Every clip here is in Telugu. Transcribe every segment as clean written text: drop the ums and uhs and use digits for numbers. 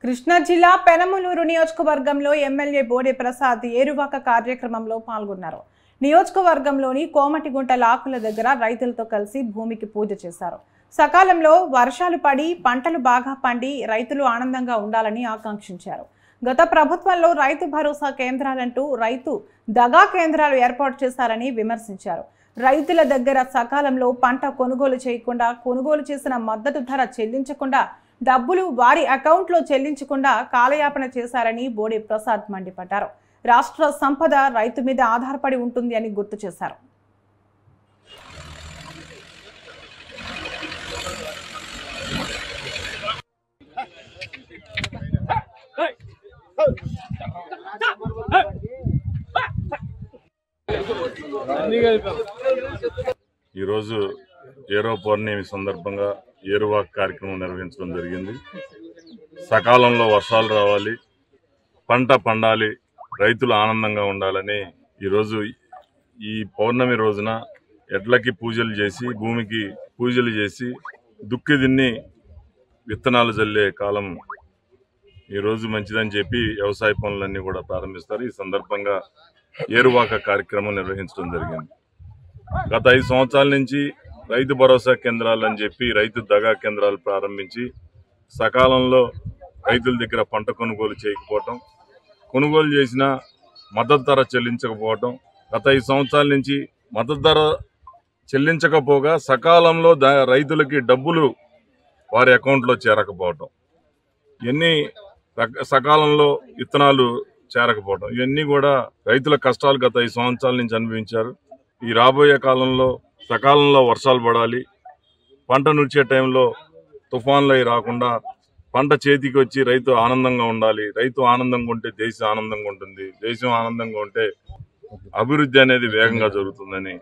కృష్ణా జిల్లా పెనమలూరు నియోజకవర్గంలో ఎమ్మెల్యే బోడే ప్రసాద్ ఏరువాక కార్యక్రమంలో పాల్గొన్నారు. నియోజకవర్గంలోని కోమటిగుంట లాకుల దగ్గర రైతులతో కలిసి భూమికి పూజ చేశారు. సకాలంలో వర్షాలు పడి పంటలు బాగా పండి రైతులు ఆనందంగా ఉండాలని ఆకాంక్షించారు. గత ప్రభుత్వంలో రైతు భరోసా కేంద్రాలంటూ రైతు దగా కేంద్రాలు ఏర్పాటు చేశారని విమర్శించారు. రైతుల దగ్గర సకాలంలో పంట కొనుగోలు చేయకుండా, కొనుగోలు చేసిన మద్దతు ధర చెల్లించకుండా, డబ్బులు వారి అకౌంట్లో చెల్లించకుండా కాలయాపన చేశారని బోడే ప్రసాద్ మండిపడ్డారు. రాష్ట్ర సంపద రైతు మీద ఆధారపడి ఉంటుంది అని గుర్తు చేశారు. ఈరోజు ఏరో పౌర్ణమి సందర్భంగా ఏరువాక్ కార్యక్రమం నిర్వహించడం జరిగింది. సకాలంలో వర్షాలు రావాలి, పంట పండాలి, రైతులు ఆనందంగా ఉండాలని ఈరోజు ఈ పౌర్ణమి రోజున ఎడ్లకి పూజలు చేసి, భూమికి పూజలు చేసి, దుక్కి దిన్ని విత్తనాలు జల్లే కాలం ఈరోజు మంచిదని చెప్పి వ్యవసాయ పనులన్నీ కూడా ప్రారంభిస్తారు. ఈ సందర్భంగా ఏరువాక కార్యక్రమం నిర్వహించడం జరిగింది. గత 5 సంవత్సరాల నుంచి రైతు భరోసా కేంద్రాలు అని చెప్పి రైతు దగా కేంద్రాలు ప్రారంభించి సకాలంలో రైతుల దగ్గర పంట కొనుగోలు చేయకపోవటం, కొనుగోలు చేసిన మద్దతు ధర చెల్లించకపోవటం, గత 5 సంవత్సరాల నుంచి మద్దతు ధర చెల్లించకపోగా సకాలంలో రైతులకి డబ్బులు వారి అకౌంట్లో చేరకపోవటం, ఇవన్నీ సకాలంలో విత్తనాలు చేరకపోవటం, ఇవన్నీ కూడా రైతుల కష్టాలు గత 5 సంవత్సరాల నుంచి అనుభవించారు. ఈ రాబోయే కాలంలో సకాలంలో వర్షాలు పడాలి, పంట నుడిచే టైంలో తుఫాన్లు అవి రాకుండా పంట చేతికి వచ్చి రైతు ఆనందంగా ఉండాలి. రైతు ఆనందంగా ఉంటే దేశం ఆనందంగా ఉంటుంది, దేశం ఆనందంగా ఉంటే అభివృద్ధి అనేది వేగంగా జరుగుతుందని,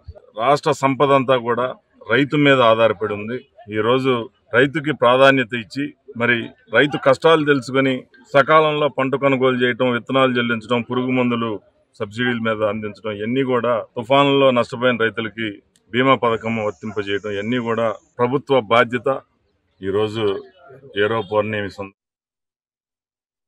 రాష్ట్ర సంపద అంతా కూడా రైతు మీద ఆధారపడి ఉంది. ఈరోజు రైతుకి ప్రాధాన్యత ఇచ్చి మరి రైతు కష్టాలు తెలుసుకొని సకాలంలో పంట కొనుగోలు చేయటం, విత్తనాలు చెల్లించడం, పురుగు మందులు సబ్సిడీల మీద అందించడం, ఇవన్నీ కూడా తుఫానులో నష్టపోయిన రైతులకి బీమా పథకం వర్తింపజేయడం, ఇవన్నీ కూడా ప్రభుత్వ బాధ్యత. ఈరోజు ఏరో పౌర్ణమి